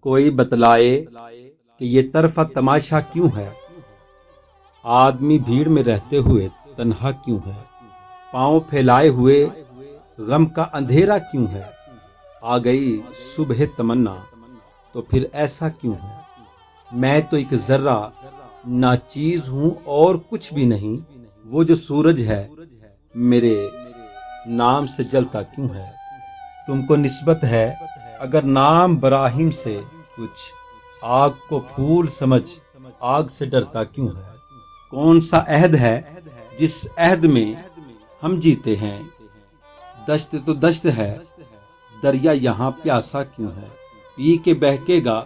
کوئی بتلائے کہ یہ طرفہ تماشا کیوں ہے؟ آدمی بھیڑ میں رہتے ہوئے تنہا کیوں ہے؟ پاؤں پھیلائے ہوئے غم کا اندھیرا کیوں ہے؟ آ گئی صبح تمنا تو پھر ایسا کیوں ہے؟ میں تو ایک ذرہ ناچیز ہوں اور کچھ بھی نہیں، وہ جو سورج ہے میرے نام سے جلتا کیوں ہے؟ تم کو نسبت ہے اگر نام براہیم سے کچھ، آگ کو پھول سمجھ آگ سے ڈرتا کیوں ہے؟ کون سا عہد ہے جس عہد میں ہم جیتے ہیں؟ دشت تو دشت ہے، دریا یہاں پیاسا کیوں ہے؟ پی کے بہکے گا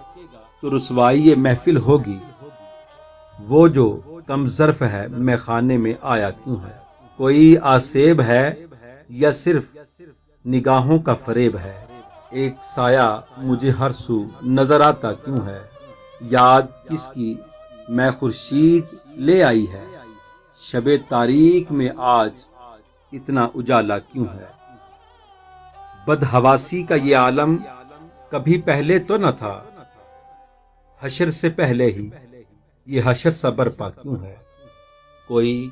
تو رسوائی محفل ہوگی، وہ جو کم ظرف ہے میں خانے میں آیا کیوں ہے؟ کوئی آسیب ہے یا صرف نگاہوں کا فریب ہے؟ ایک سایہ مجھے ہر سو نظر آتا کیوں ہے؟ یاد کس کی میں خورشید لے آئی ہے؟ شب تاریک میں آج اتنا اجالا کیوں ہے؟ بدحواسی کا یہ عالم کبھی پہلے تو نہ تھا، حشر سے پہلے ہی یہ حشر سا برپا کیوں ہے؟ کوئی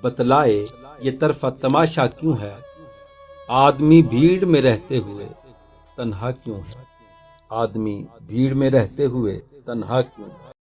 بتلائے یہ طرفہ تماشا کیوں ہے؟ آدمی بھیڑ میں رہتے ہوئے تنہا کیوں ہے؟ آدمی بھیڑ میں رہتے ہوئے تنہا کیوں ہے؟